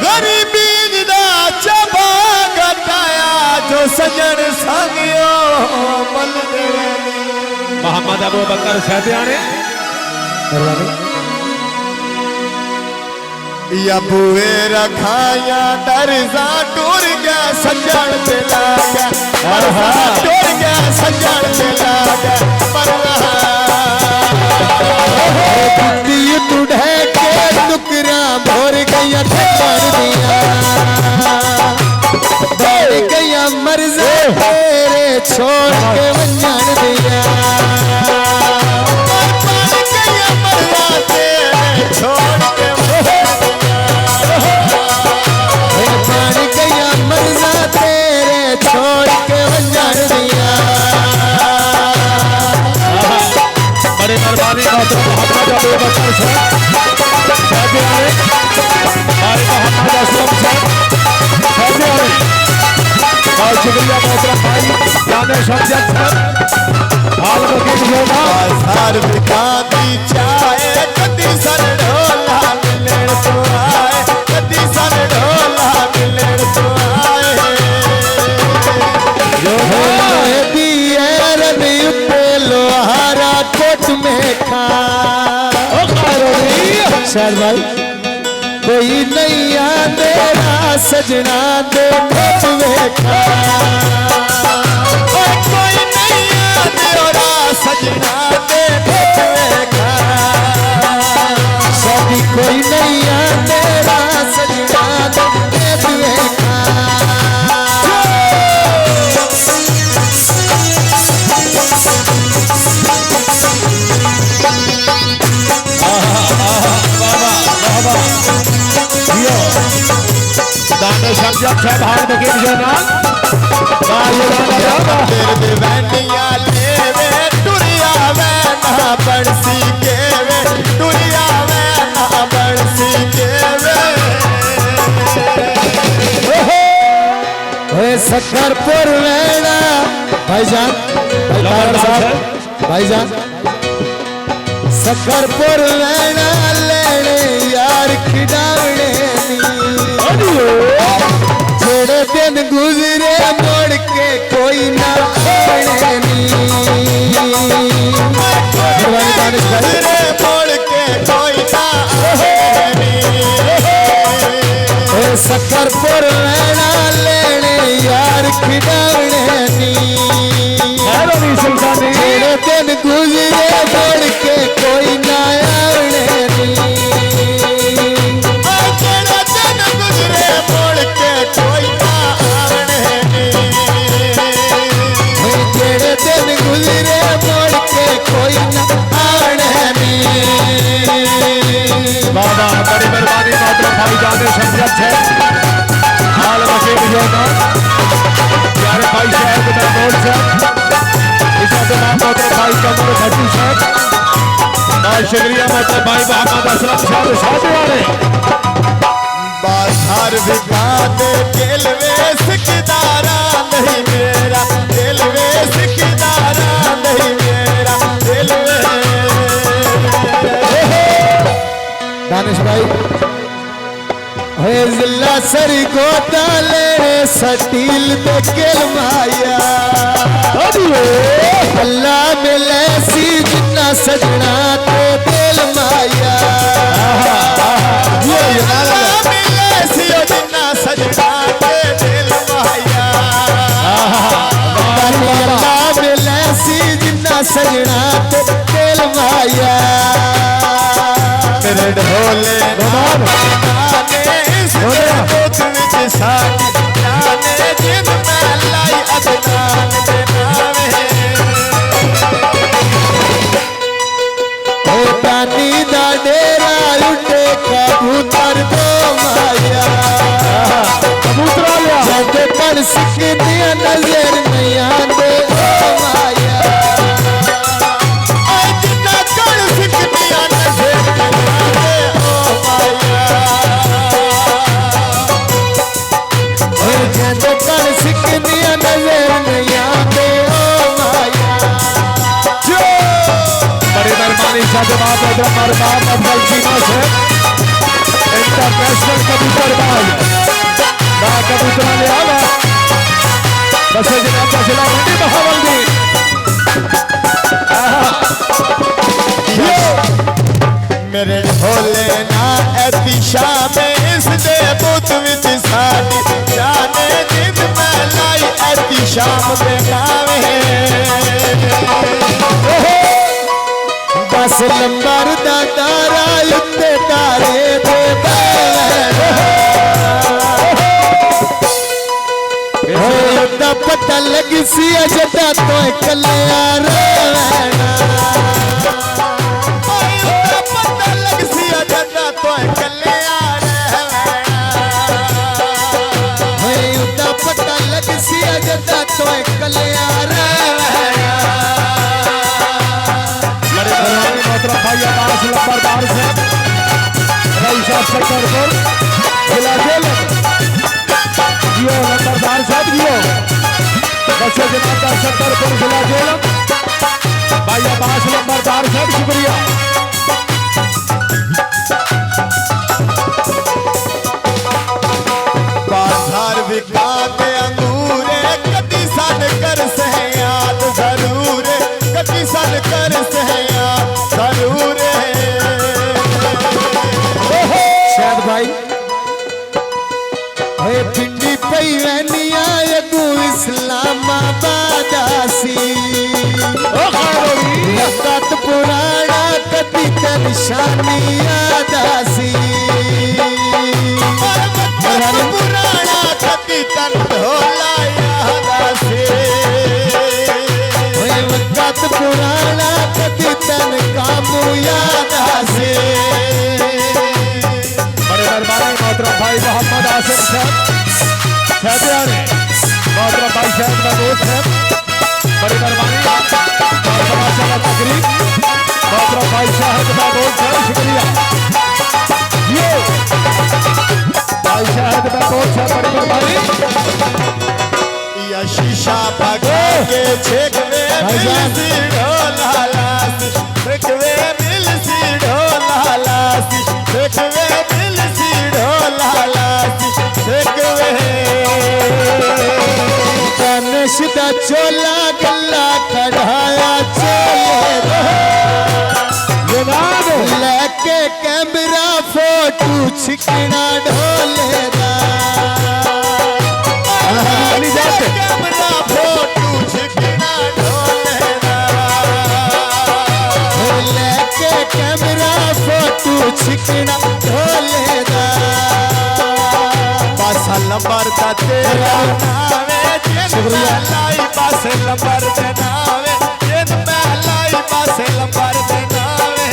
गरीबी दा चबा गटाया जो सजन संगियो मल मोहम्मद अबू बकर शहदियाने या बुए रखाया दरजा टूर गया सजन पे लागा टूर गया सजन पे लागा पर तुढ़े के टुकड़ा भोर गया ठेकर दिया भर गया मर्ज़ा तेरे छोड़ के वंजन दिया छोड़ के छोड़ के वंजन दिया बड़े मेहरबानी मोहम्मद अबू बकर शहदियाने भाई मोहम्मद असलम शहदियाने और शुक्रिया मोहतरम भाई जाने शमशद हाल वकील होगा बाजार बिकाती चाहे कदी सन ढोला मिलण तो आए कदी सन ढोला मिलण तो आए जो है दियर में पे लोहारा कोट में खा सर भाई कोई नहीं तेरा सजना दे कोट में खा कोई नहीं तेरा सजना दे कोट में खा सभी कोई नहीं तेरा सजना दे कोट में खा दाने शमशद साहब हाल वकील होगा तेरे वैनिया लेवे टुरिया वे ना बरसी के वे टुरिया वे ना बरसी के वे सकरपुर वेना भाईजान भाईजान सकरपुर वेना लेने यार खिडावने थोड़े दिन गुजरे मोड़ के कोई ना खोने गुजरे मोड़ के कोई ना सकरपुर लेना लेने यार खिडावने थोड़े दिन गुजरे मोड़ के कोई ना आवने कोई ना आवने जेड़े दिन गुजरे मोड़ के कोई ना आवने बाबा बड़ी मेहरबानी मोहतरम भाई जाने शमशद है हाल वकील होगा प्यारे भाई साहब नरनौल साहब इसा तमाम मोहतरम भाई कमर भट्टी साहब बहुत शुक्रिया मोहतरम भाई मोहम्मद असलम साहब शहदियाने बाजार विकाते केलवे सिकदारा नहीं मेरा केलवे सिकदारा नहीं मेरा केलवे दानिश भाई है जिला सरी गोता ले सटील दे केल माया अल्लाह मिले सी जिन्ना सजना तो दिल माया जिन्ना सजना के दिल माया मिले सी जिन्ना सजना के दिल माया मेरे ढोले जिन में लाई अदनान के नावे ओ पानी दा डेरा उठे कबूतर दो माया कबूतरा लिया जब पर सिख दिया नजर नहीं आंदे ओ माया जिन्ना कर सिख दिया नजर नहीं आंदे ओ माया जब पर सिख दिया नजर नहीं आंदे ओ माया जो बड़ी मेहरबानी साहब आप अफजल चीमा से इंटरनेशनल कबूतरबाज जिला मंडी बहावलदीन मेरे भोले ना ऐतिशा में इस दे बुत विच साडी जाने जिद मैं लाई ऐतिशाम दे नावे बस लंबर दा तारा उत्ते तारे दे दा पता लगी सी अजदा तो कलिया रहना भाई आवाज लंबरदार से रईस सकरपुर जिला जेल जियो लंबरदार साहब जियो बसे जनाब सकरपुर जिला जेल भाई आवाज लंबरदार साहब शुक्रिया बाजार विकाते अंगूरे कदी सन कर से याद जरूर कदी सन कर से याद जरूर शायद भाई हे पिंडी पई वनिया अगू इस्लामाबाद आसी ओ खारोवी वक्त पुराना कदी निशानी याद आसी पुराना कदी तन ढोला याद आसी वक्त पुराना कदी तन कामू याद आसी बड़े मेहरबानी मोहतरम भाई मोहम्मद आसिफ साहब शहजाने मोहतरम भाई शहद महमूद साहब बड़ी मेहरबानी माशाल्लाह तकरीब मोहतरम भाई शहद महमूद साहब शुक्रिया ये भाई शहद महमूद साहब बड़ी मेहरबानी या शीशा भगा के छेकवे मिल सी ढोला लासी छेकवे मिल सी ढोला लासी छेकवे मिल सी ढोला लासी छेकवे कनश दा चोला गल्ला कढ़ाया चोले जनाब लेके कैमरा फोटो छिकना ढोले दा कैमरा फोटो छिकना ढोले दा लेके कैमरा फोटो छिकना ढोले दा पास नंबर दा तेरा नावे शुक्रिया लाई पास नंबर दे नावे जिन मैं लाई पास नंबर दे नावे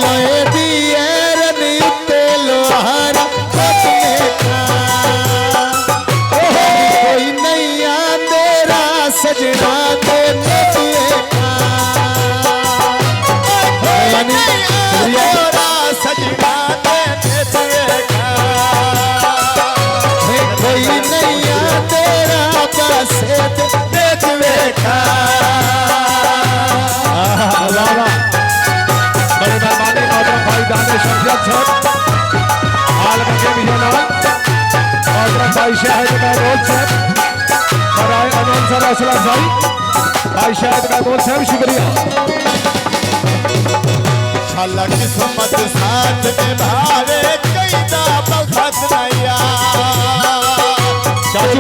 लोए दी एरन उत्ते लोहारा पतने का कोई नहीं तेरा सजना दे नदिए का तेरा सजना दे नदिए का कोई नहीं तेरा पासे दे देखा बड़ी मेहरबानी मोहतरम भाई दानिश अफजल साहब आलम के मिजान मोहतरम भाई शहद महमूद साहब बराए अनौंसर असलम भाई शहद महमूद साहब शुक्रिया छाला किस्मत साथ निभावे कई दा बखत नया चाचू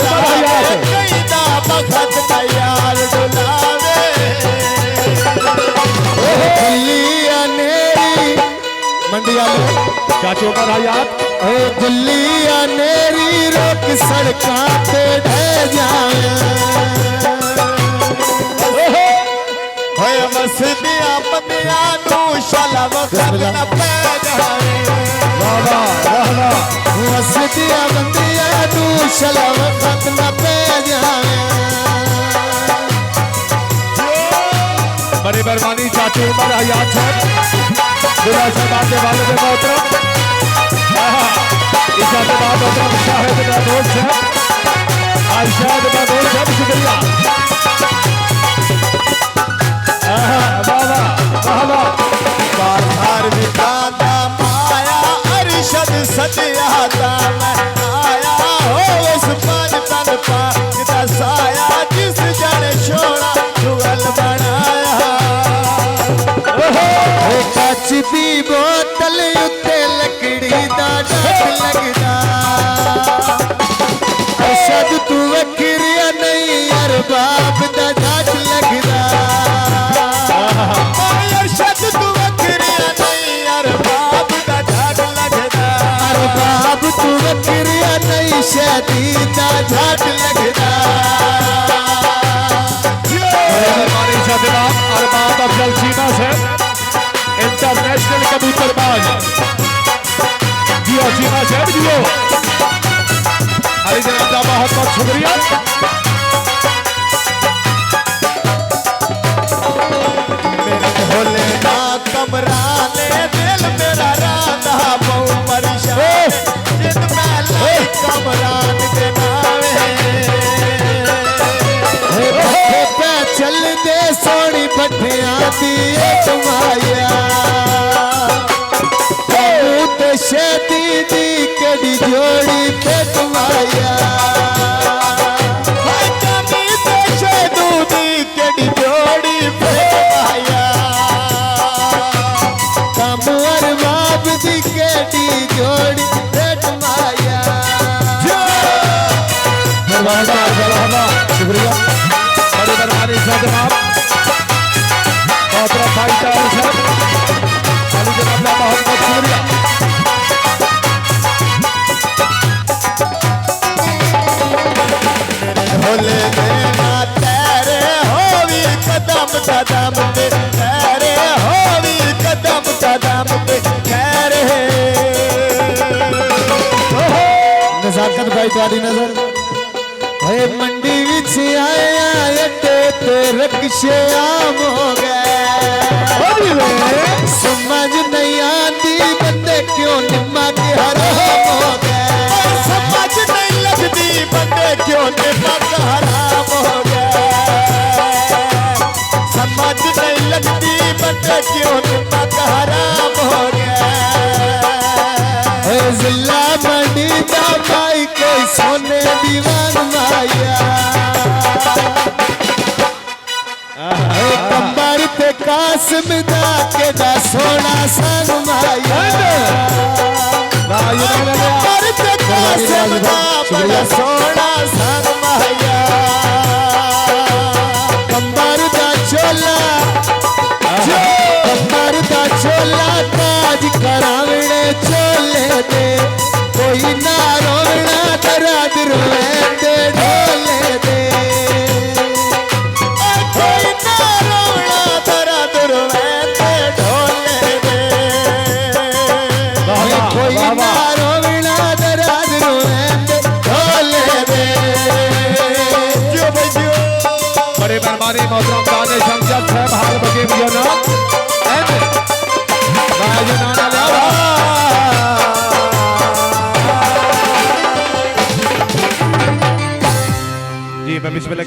कई दा बखत तैयार डुलावे गुल्लिया नेरी मंडिया चाचू का हयात ओ गुल्लिया नेरी रोक सड़का पे ढह जाए होए मस्तिया बंदिया नू शाला वक्त न पै जाए वाह वाह मस्तिया बंदिया नू शाला वक्त न पै जाए बड़ी मेहरबानी चाचू उमर हयात साहब दुआ समाज के वाले मोहतरम इस बाद मोहतरम शाहिद महमूद साहब और शाहिद महमूद साहब शुक्रिया बाहर विकादा माया अरशद सजाता मैं आया हो उस पान तन पा दी बोतल उत्ते लकड़ी दा डट लगदा अरशद तू वखरिया नहीं अरबाब दा डट लगदा अरशद तू वखरिया नहीं अरबाब दा डट लगदा अरबाब तू वखरिया नहीं शादी दा डट लगदा हमारे जनाब अरबाब अफजल चीमा से इंटरनेशनल कबूतरबाज जियो चीमा से जियो अली जनाब का बहुत बहुत शुक्रिया। मेरे भोले ना कमराने दिल मेरा राधा बहु परेशान जिद मैं लाई कमरान के नावे भट्ठे पे चल दे सोनी भट्टिया दी कमाया कबूत शादी दी कड़ी जोड़ी पे कमाया कमी तो शैदू दी केड़ी जोड़ी पे आया कम अरबाब दी कड़ी जोड़ी पे कमाया शुक्रिया बड़ी मेहरबानी जनाब मोहतरम भाई साहब अली जनाब का बहुत बहुत शुक्रिया। भोले देना तेरे होवी कदम कदम पे तेरे होवी कदम कदम पे तेरे नजाकत भाई तुम्हारी नजर है मंडी विच आया अड्डे ते रक्शे आम हो गए समझ नहीं आती बंदे क्यों निम्मा के हराम हो गए समझ नहीं लगती बंदे क्यों निमक हराम हो गए समझ नहीं लगती बंदे क्यों निमक हराम हो गए जिला मंडी दा भाई कोई सोने दीवान माया कंबर ते कासिम दा के दा सोना संग माया कंबर ते कासिम दा बड़ा सोना संग माया कंबर दा चोला कंबर दा चोला ताज करावणे चोले दे कोई ना रोवना दराद रोए दे ढोले दे कोई ना रोना तेरा दुर्वैते ढोले दे कोई ना रोवना दराद रोए दे ढोले दे जो बजो बड़े मेहरबानी मोहतरम दाने शमशद साहब हाल बगे बियाना जी मैं बिस्मिल्लाह